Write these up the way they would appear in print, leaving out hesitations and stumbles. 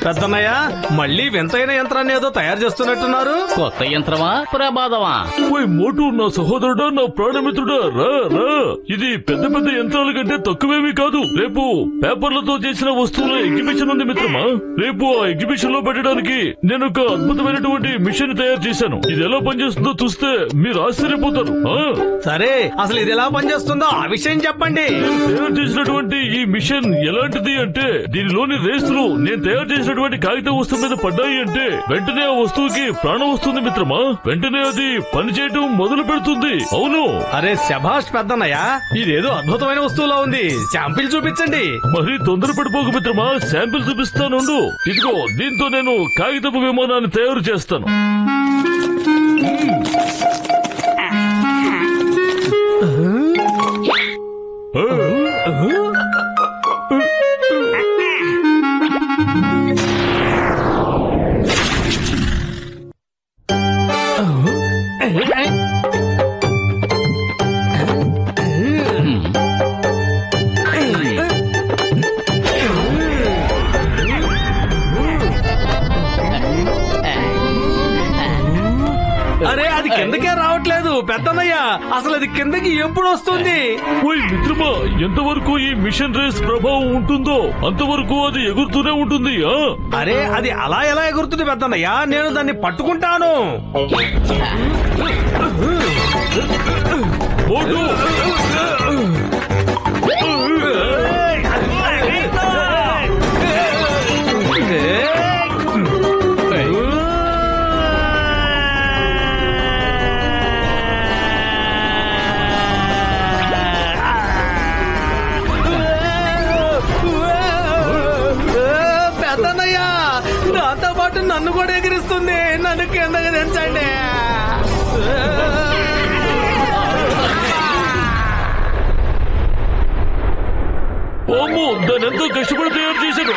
పెద్దన్నయ్య, మళ్ళీ వింతైన యంత్రాన్ని ఏదో తయారు చేస్తున్నట్టున్నారు. కొత్త యంత్రమా, ప్రమాదమా? ఓయ్ మోటు, నా సహోదరుడా, నా ప్రాణమిత్రుడా, రా రా. ఇది పెద్ద పెద్ద యంత్రాల కంటే తక్కువేమీ కాదు. రేపు పేపర్లతో చేసిన వస్తువుల ఎగ్జిబిషన్ ఉంది మిత్రమా. రేపు ఆ ఎగ్జిబిషన్ లో పెట్టడానికి నేను ఒక అద్భుతమైనటువంటి మిషన్ తయారు చేశాను. ఇది ఎలా పనిచేస్తుందో చూస్తే మీరు ఆశ్చర్యపోతారు. సరే, అసలు ఇది ఎలా పనిచేస్తుందో ఆ విషయం చెప్పండి. నేను తయారు చేసినటువంటి ఈ మిషన్ ఎలాంటిది అంటే, దీనిలోని రేసులు నేను తయారు చేసిన కాగితం వస్తువు మీద పడ్డాయి అంటే వెంటనే ఆ వస్తువుకి ప్రాణం వస్తుంది మిత్రమా. వెంటనే అది పనిచేయడం మొదలు పెడుతుంది. అవును. అరే శభాష్ పెద్దన్నయ్య, ఇదేదో అద్భుతమైన వస్తువులా ఉంది. శాంపిల్ చూపించండి. మరీ తొందర పడిపోకు మిత్రమా, శాంపిల్ చూపిస్తానుండు. ఇదిగో, దీంతో నేను కాగితపు విమానాన్ని తయారు చేస్తాను. అరే, అది కిందకే రావట్లేదు పెద్దన్నయ్య. అసలు అది కిందకి ఎప్పుడు వస్తుంది? ఓయ్ మిత్రమా, ఎంతవరకు ఈ మిషన్ రేస్ ప్రభావం ఉంటుందో అంతవరకు అది ఎగురుతూనే ఉంటుంది. అరే, అది అలా ఎలా ఎగురుతుంది పెద్దన్నయ్య? నేను దాన్ని పట్టుకుంటాను. మోటు, పెద్దన్నయ్య, నాతో పాటు నన్ను కూడా ఎగిరిస్తుంది. నన్ను కిందకి దించండి. దాని ఎంతో కష్టపడి తయారు చేశాను.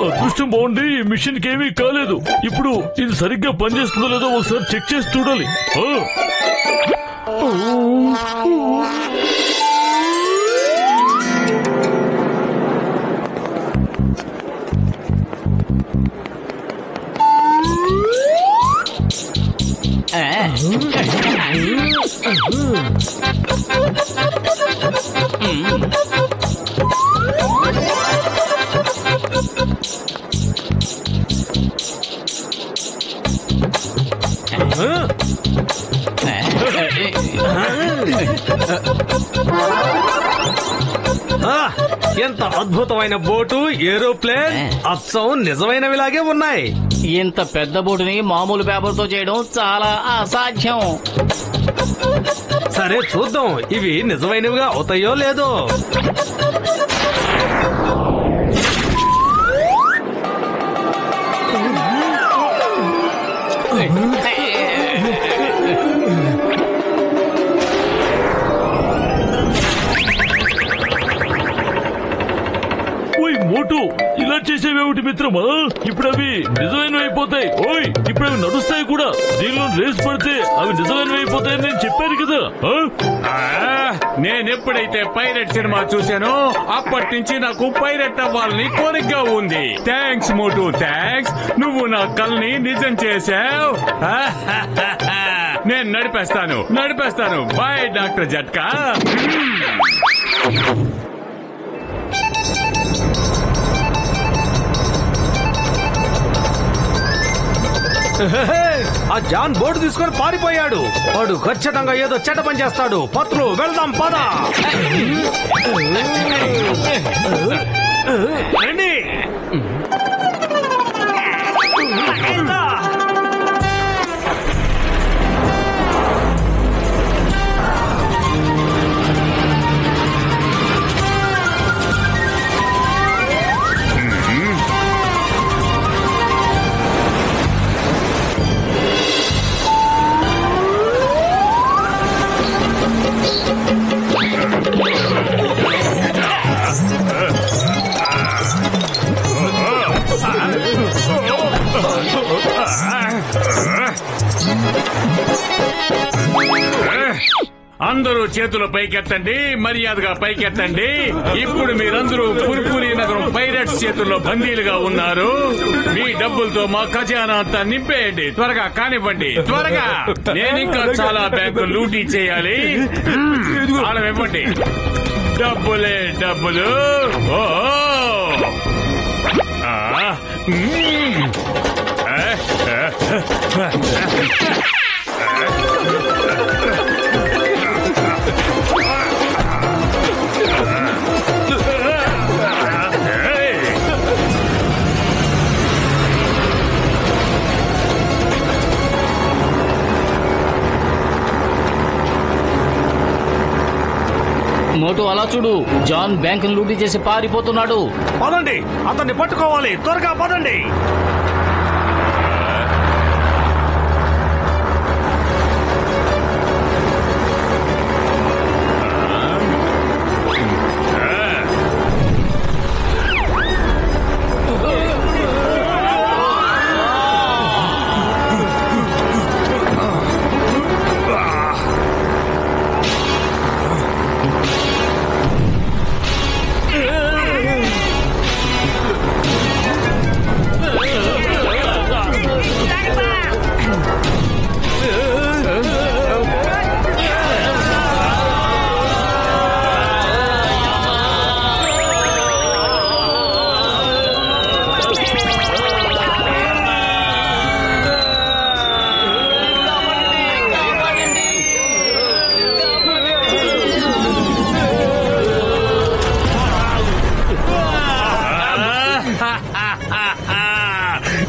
అదృష్టం బాగుండి ఈ మిషన్ కి ఏమీ కాలేదు. ఇప్పుడు ఇది సరిగ్గా పనిచేస్తుందో లేదో ఒకసారి చెక్ చేసి చూడాలి. ఎంత అద్భుతమైన బోటు, ఏరోప్లేన్ అచ్చం నిజమైనవిలాగే ఉన్నాయి. ఇంత పెద్ద బోటుని మామూలు పేపర్ తో చేయడం చాలా అసాధ్యం. సరే చూద్దాం, ఇవి నిజమైనవిగా అవుతాయో లేదో. మోటు, ఇలా చేసేవేమిటి మిత్రమా? ఇప్పుడు అవి నిజమైనవి అయిపోతాయి. ఓయ్, ఇప్పుడు అవి నడుస్తాయి కూడా. దీనిలో రేస్ పడితే అవి నిజమైనవి అయిపోతాయని నేను చెప్పాను కదా. నేనెప్పుడైతే పైరెట్ సినిమా చూశానో అప్పటి నుంచి నాకు పైరెట్ అవ్వాలని కోరికగా ఉంది. థ్యాంక్స్ మోటు, థ్యాంక్స్. నువ్వు నా కల్ని నిజం చేశావు. నేను నడిపేస్తాను. బాయ్ డాక్టర్ జట్కా. ఆ జాన్ బోర్డు తీసుకొని పారిపోయాడు. వాడు ఖచ్చితంగా ఏదో చెడ్డ పని చేస్తాడు. పత్రు, వెళ్దాం పద. రండి. అందరూ చేతులు పైకెత్తండి, మర్యాదగా పైకెత్తండి. ఇప్పుడు మీరందరూ పుర్పురి నగరం పైరట్స్ చేతుల్లో బందీలుగా ఉన్నారు. మీ డబ్బులతో మా ఖజానా అంతా నింపేయండి. త్వరగా కానివ్వండి, త్వరగా. నేను ఇంకా చాలా బ్యాంకులు లూటీ చేయాలి. తాళం ఇవ్వండి. డబ్బులే డబ్బులు. ఓ మోటు అలా చూడు, జాన్ బ్యాంక్ లూటీ చేసి పారిపోతున్నాడు. పదండి, అతన్ని పట్టుకోవాలి. త్వరగా పదండి.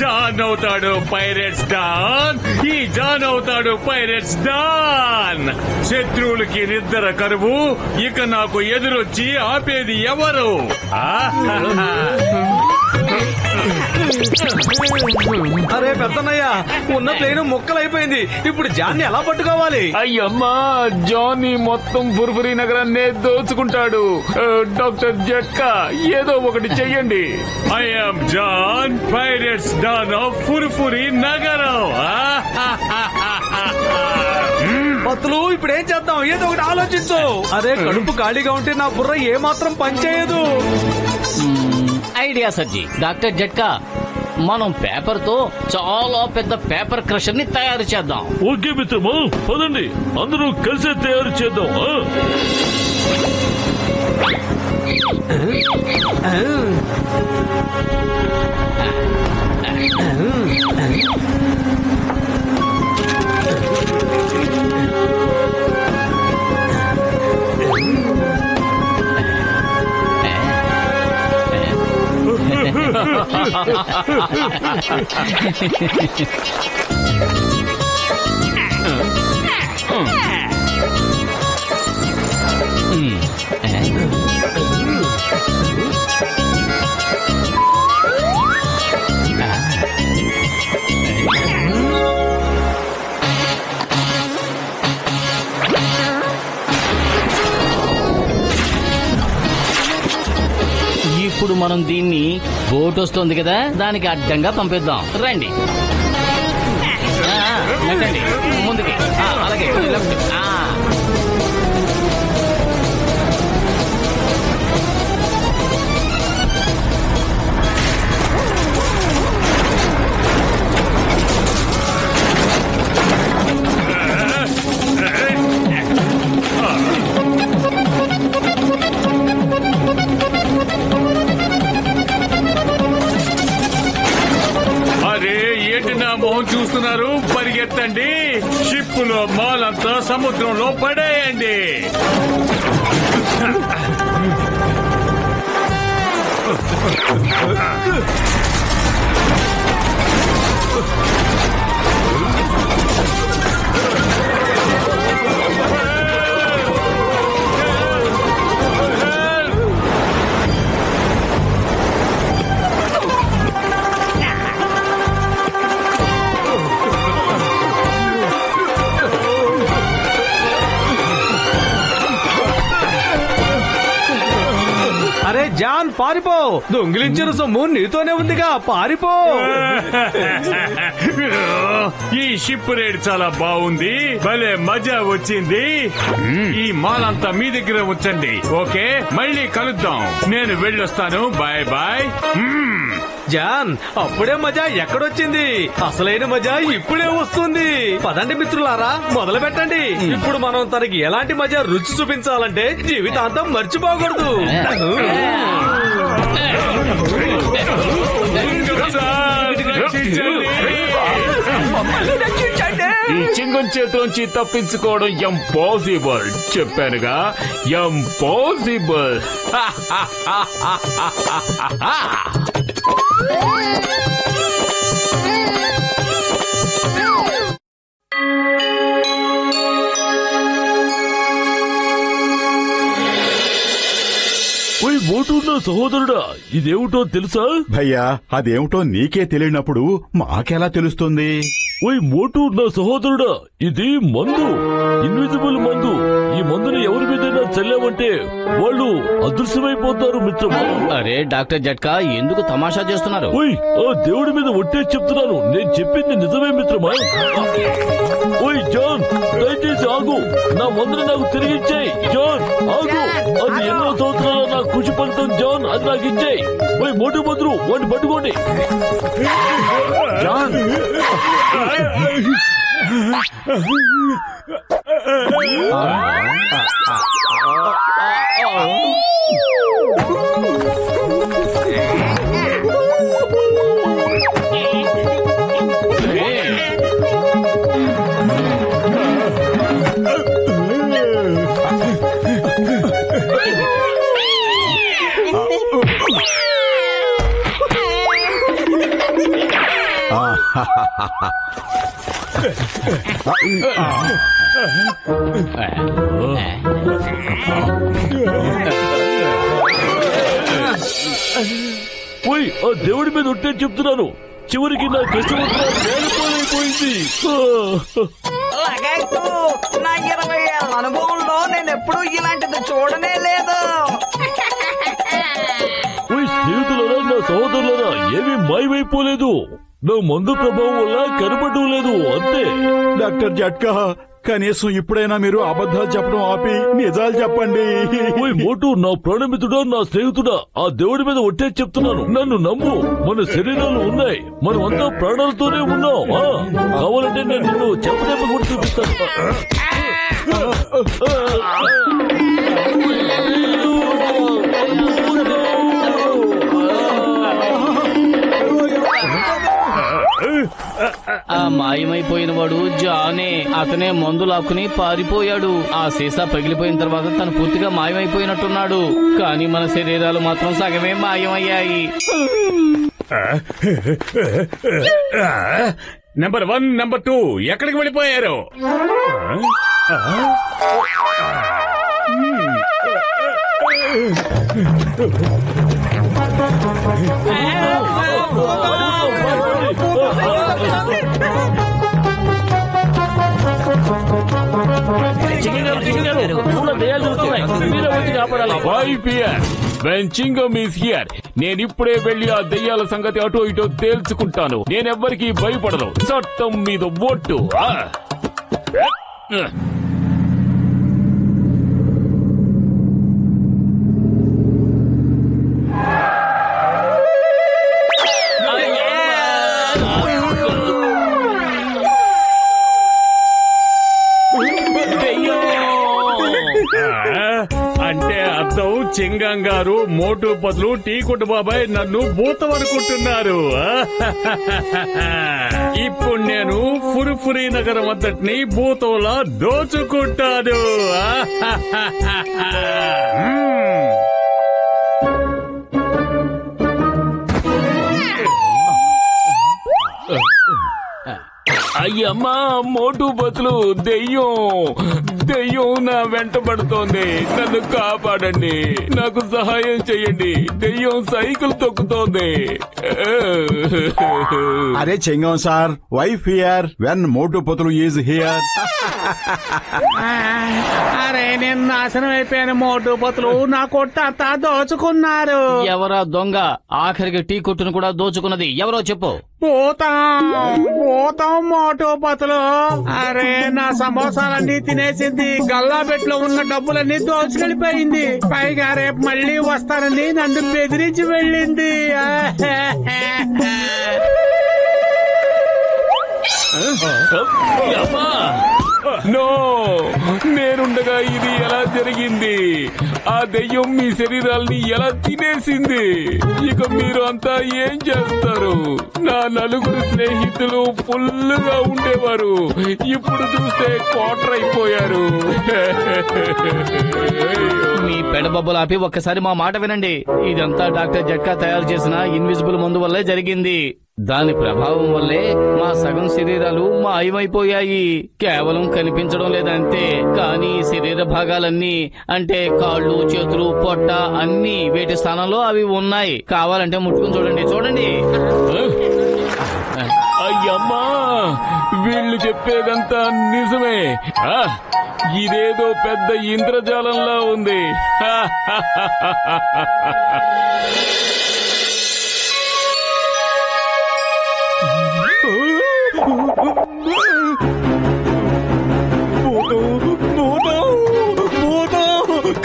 జాన్ అవుతాడు పైరట్స్ డాన్. ఈ జాన్ అవుతాడు పైరట్స్ డాన్. శత్రువులకి నిద్ర కరువు. ఇక నాకు ఎదురొచ్చి ఆపేది ఎవరు? అరే పెద్దన్నయ్య, ఉన్న ప్లేన్ ముక్కలైపోయింది. ఇప్పుడు జాన్ని ఎలా పట్టుకోవాలి? అయ్యమ్మా, జానీ మొత్తం పుర్పురి నగరాన్నే దోచుకుంటాడు. డాక్టర్ జట్కా, ఏదో ఒకటి చెయ్యండి. I'm John, pirates don of పుర్పురి నగరం. పత్తులు, ఇప్పుడు ఏం చేద్దాం? ఏదో ఒకటి ఆలోచించు. అరే, కడుపు ఖాళీగా ఉంటే నా బుర్ర ఏమాత్రం పనిచేయదు. ఐడియా సర్జీ. డాక్టర్ జట్కా, మనం పేపర్ తో చాలా పెద్ద పేపర్ క్రషర్ ని తయారు చేద్దాం. ఓకే మిత్రమా, పదండి, అందరూ కలిసే తయారు చేద్దాం. ఇప్పుడు మనం దీన్ని బోట్ వస్తుంది కదా, దానికి అడ్డంగా పంపిద్దాం. రండి, నెట్టండి ముందుకి. అలాగే లెఫ్ట్. చూస్తున్నారు, పరిగెత్తండి. షిప్పులో మాలంతా సముద్రంలో పడేయండి. అరే జాన్, పారిపో. దొంగిలించిన సొమ్ము నీతోనే ఉందిగా, పారిపో. ఈ షిప్ రైడ్ చాలా బాగుంది, భలే మజా వచ్చింది. ఈ మాల్ అంతా మీ దగ్గర ఉంచండి, ఓకే? మళ్ళీ కలుద్దాం. నేను వెళ్ళొస్తాను, బాయ్ బాయ్. జాన్, అప్పుడే మజా ఎక్కడొచ్చింది? అసలైన మజా ఇప్పుడే వస్తుంది. పదండి మిత్రులారా, మొదలు పెట్టండి. ఇప్పుడు మనం తనకి ఎలాంటి మజా రుచి చూపించాలంటే జీవితాంతం మర్చిపోకూడదు. ఈ చింగం చేతిలోంచి తప్పించుకోవడం ఇంపాసిబుల్. చెప్పానుగా, ఇంపాసిబుల్. ఓయ్ మోటు, నా సహోదరుడా, ఇదేమిటో తెలుసా? భయ్యా, అదేమిటో నీకే తెలియనప్పుడు మాకెలా తెలుస్తుంది? ఓయ్ మోటు, నా సహోదరుడా, ఇది మందు, ఇన్విజిబుల్ మందు. ఈ మందుని ఎవరి మీదైనా చల్లామంటే వాళ్ళు అదృశ్యమైపోతారు మిత్రమా. అరే డాక్టర్ జట్కా, ఎందుకు తమాషా చేస్తున్నారు? ఓయ్, ఆ దేవుడి మీద ఒట్టేసి చెప్తున్నాను, నేను చెప్పింది నిజమే మిత్రమా. ఓయ్ జాన్, దయచేసి ఆగు. నా మందుని నాకు తిరిగిచ్చేయి. జాన్, ఆగు. అది ఎన్నో సంవత్సరాలు నాకు కృషి ఫలితం. జాన్, అది నాకు ఇచ్చేయి. ఓయ్ మోటు మంత్రు, వాడిని పట్టుకోండి. జాన్, ఓయ్, ఆ దేవుడి మీద ఒట్టేసి చెప్తున్నాను, చివరికి నా కష్టమంతా వేలిపోయిపోయింది. లగైతు, నా 20 ఏళ్ల అనుభవంలో నేను ఎప్పుడూ ఇలాంటిది చూడనే లేదు. ఓయ్ స్నేహితులరా, నా సహోదరులరా, ఏమీ మాయమైపోలేదు. నా మందు ప్రభావం వల్ల కనపడడం లేదు, అంతే. డాక్టర్ జట్కా, కనీసం ఇప్పుడైనా మీరు అబద్ధాలు చెప్పడం ఆపి నిజాలు చెప్పండి. ఓయ్ మోటు, నా ప్రాణమిత్రుడా, నా స్నేహితుడా, ఆ దేవుడి మీద ఒట్టేసి చెప్తున్నాను, నన్ను నమ్ము. మన శరీరాలు ఉన్నాయి, మనం అంతా ప్రాణాలతోనే ఉన్నాం. కావాలంటే నేను నిన్ను చెప్పదెబ్బ కూడా చూపిస్తాను. ఆ మాయమైపోయిన వాడు జానే. అతనే మందు లాక్కుని పారిపోయాడు. ఆ సీసా పగిలిపోయిన తర్వాత తను పూర్తిగా మాయమైపోయినట్టున్నాడు. కానీ మన శరీరాలు మాత్రం సగమే మాయమయ్యాయి. నెంబర్ 1, నెంబర్ 2 ఎక్కడికి వెళ్ళిపోయారు? When Chingam is here, నేనిప్పుడే వెళ్లి ఆ దెయ్యాల సంగతి అటో ఇటో తేల్చుకుంటాను. నేనెవ్వరికీ భయపడను. చట్టం మీద ఓట్టు. అంటే అర్థం చింగం గారు, మోటు పదులు, టీ కొట్టు బాబాయ్ నన్ను భూతం అనుకుంటున్నారు. ఇప్పుడు నేను ఫురుఫురి నగరం అంతటిని భూతంలా దోచుకుంటాను. అయ్యమ్మా, మోటు బతులు దెయ్యం దెయ్యం నా వెంట పడుతోంది. నన్ను కాపాడండి, నాకు సహాయం చెయ్యండి. దెయ్యం సైకిల్ తొక్కుతోంది. అరే చెంగం సార్, వైఫ్ హియర్ వెన్ మోటు పొతులు ఈజ్ హియర్. అరే నేను నాశనం అయిపోయాను. మోటు పతులు నా కొట్టంతా దోచుకున్నారు. ఎవరా దొంగ? ఆఖరికి టీ కొట్టును కూడా దోచుకున్నది ఎవరో చెప్పు. పోతాం మోటు పతులు. అరే నా సమోసాలన్నీ తినేసింది. గల్లాబెట్లో ఉన్న డబ్బులన్నీ దోచుకెళ్ళిపోయింది. పైగా రేపు మళ్ళీ వస్తానని నన్ను బెదిరించి వెళ్ళింది. నో, నేనుండగా ఇది ఎలా జరిగింది? ఆ దెయ్యం మీ శరీరాల్ని ఎలా తినేసింది? ఇక మీరు అంతా ఏం చేస్తారు? నా నలుగురు స్నేహితులు ఫుల్లుగా ఉండేవారు, ఇప్పుడు చూస్తే క్వార్టర్ అయిపోయారు. మీ పెడబొబ్బలు ఆపి ఒక్కసారి మా మాట వినండి. ఇదంతా డాక్టర్ జట్కా తయారు చేసిన ఇన్విజిబుల్ మందు వల్లే జరిగింది. దాని ప్రభావం వల్లే మా సగం శరీరాలు మాయమైపోయాయి. కేవలం కనిపించడం లేదంతే, కానీ శరీర భాగాలన్నీ అంటే కాళ్ళు, చేతులు, పొట్ట అన్ని వేటి స్థానంలో అవి ఉన్నాయి. కావాలంటే ముట్టుకుని చూడండి. అయ్యమ్మా, వీళ్ళు చెప్పేదంతా నిజమే. ఇదేదో పెద్ద ఇంద్రజాలంలా ఉంది.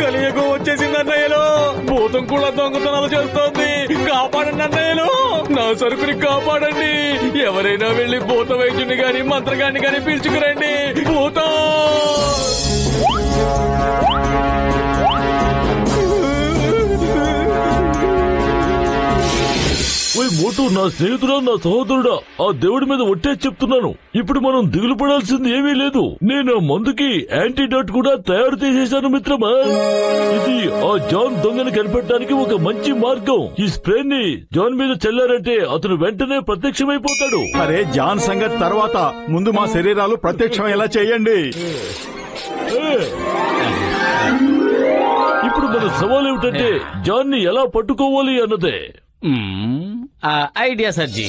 కలియుగం వచ్చేసింది అన్నయ్యలో. భూతం కూడా దొంగతనాలు చేస్తోంది. కాపాడండి అన్నయ్యలు, నా సరుకుని కాపాడండి. ఎవరైనా వెళ్లి భూత వైద్యుని గాని మంత్రగాన్ని గాని పిలుచుకురండి. భూతం మోటు నా స్నేహితుడా, నా సహోదరుడా, ఆ దేవుడి మీద ఒట్టేసి చెప్తున్నాను, ఇప్పుడు మనం దిగులు పడాల్సింది ఏమీ లేదు. నేను ఆ మందుకి యాంటీడోట్ కూడా తయారు చేసేశాను మిత్రమా. ఇది ఆ జాన్ దొంగని కనిపెట్టడానికి ఒక మంచి మార్గం. ఈ స్ప్రే ని జాన్ మీద చల్లారంటే అతను వెంటనే ప్రత్యక్షమైపోతాడు. అరే జాన్ సంగతి తర్వాత, ముందు మా శరీరాలు ప్రత్యక్షమయ్యేలా చేయండి. ఇప్పుడు మన సవాల్ ఏమిటంటే జాన్ ని ఎలా పట్టుకోవాలి అన్నదే. ఐడియా సర్జీ.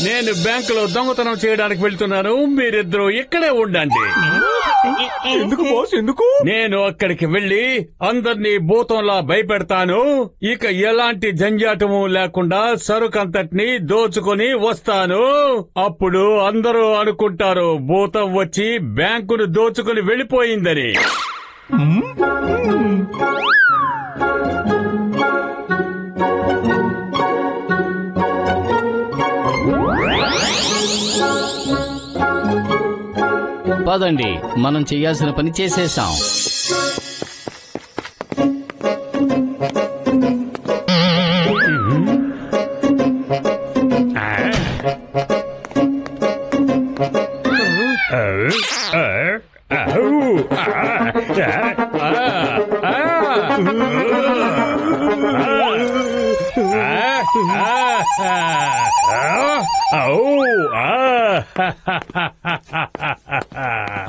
నేను బ్యాంకులో దొంగతనం చేయడానికి వెళ్తున్నాను. మీరిద్దరూ ఇక్కడే ఉండండి. ఎందుకు బాస్, ఎందుకు? నేను అక్కడికి వెళ్లి అందరినీ భూతంలా భయపెడతాను. ఇక ఎలాంటి జంజాటము లేకుండా సరుకంతటిని దోచుకొని వస్తాను. అప్పుడు అందరూ అనుకుంటారు భూతం వచ్చి బ్యాంకును దోచుకొని వెళ్లిపోయిందని. పదండి, మనం చెయ్యాల్సిన పని చేసేసాం.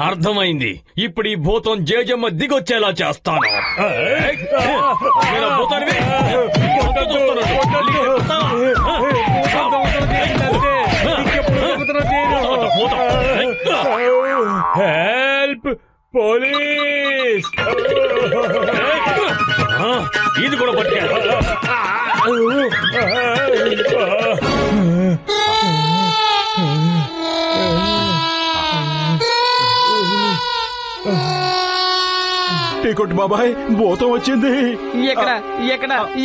అర్థమైంది. ఇప్పుడు ఈ భూతం జేజమ్మ దిగొచ్చేలా చేస్తాను. Help, police! ఇది కూడా పట్టే. టీకొట్టు బాబాయ్, భూతం వచ్చింది.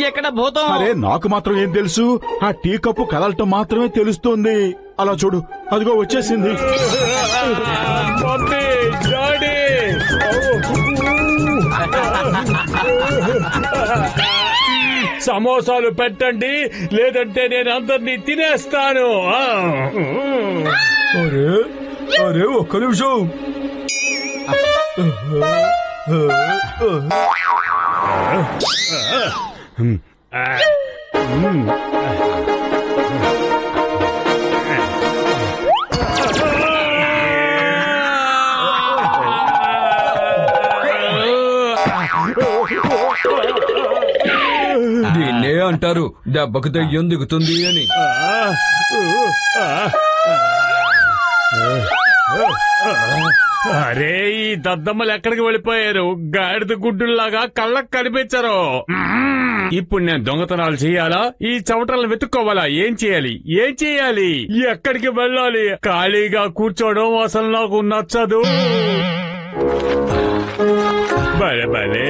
ఎక్కడ భూతం? అరే నాకు మాత్రం ఏం తెలుసు, ఆ టీ కప్పు కదలటం మాత్రమే తెలుస్తుంది. అలా చూడు, అదిగో వచ్చేసింది. Mummy, daddy! సమోసాలు పెట్టండి, లేదంటే నేను అందరినీ తినేస్తాను. అరే అరే, ఒక్క నిమిషం. అంటారు దెబ్బకు దెయ్యం దిగుతుంది అని. అరే ఈ దద్దమ్మలు ఎక్కడికి వెళ్ళిపోయారు? గాడిద గుడ్డుల్లాగా కళ్ళకు కనిపించరు. ఇప్పుడు నేను దొంగతనాలు చేయాలా? ఈ చవటలను వెతుక్కోవాలా? ఏం చేయాలి? ఎక్కడికి వెళ్ళాలి? ఖాళీగా కూర్చోవడం అసలు నాకు నచ్చదు. భలే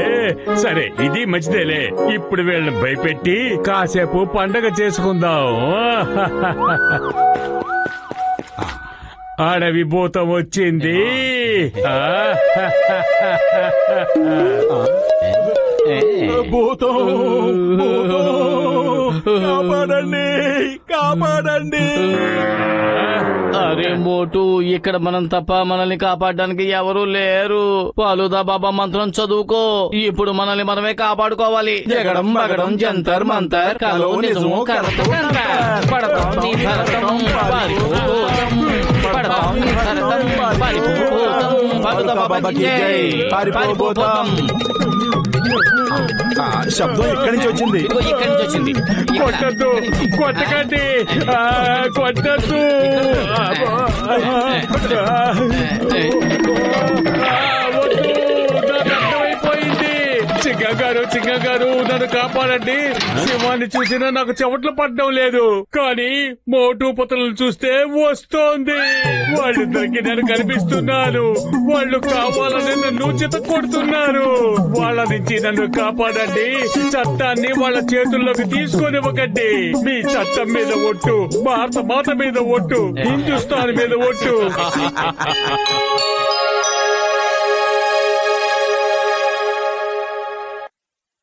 సరే, ఇది మంచిదేలే. ఇప్పుడు వీళ్ళని భయపెట్టి కాసేపు పండగ చేసుకుందాం. అడవి భూతం వచ్చింది. భూతం కాపాడండి. అరే మోటు, ఇక్కడ మనం తప్ప మనల్ని కాపాడడానికి ఎవరూ లేరు. పాలుదా బాబా మంత్రం చదువుకో. ఇప్పుడు మనల్ని మనమే కాపాడుకోవాలి. జగడం బగడం జంతర్ మంతర్ కలో నిజము కరతం పడతాం నీ భరతం పారిపోతాం. పడతాం నీ భరతం పారిపోతాం. పాలుదా బాబాకి జై. పారిపోతాం. శబ్దం ఎక్కడి నుంచి వచ్చింది? ఇక్కడి నుంచి వచ్చింది. కొట్టద్దు, కొట్టకండి, కొట్టద్దు. అర్థమైపోయింది. చింగగారు నన్ను కాపాడండి. సింహాన్ని చూసినా నాకు చెమట్లు పడడం లేదు, కానీ మోటు పుతలను చూస్తే వస్తోంది. వాళ్ళిద్దరికి నేను కనిపిస్తున్నాను. వాళ్ళు కావాలని నన్ను చిత కొడుతున్నారు. వాళ్ళ నుంచి నన్ను కాపాడండి. చట్టాన్ని వాళ్ళ చేతుల్లోకి తీసుకొనివ్వకండి. మీ చట్టం మీద ఒట్టు, భారత మాత మీద ఒట్టు, హిందుస్థాన్ మీద ఒట్టు.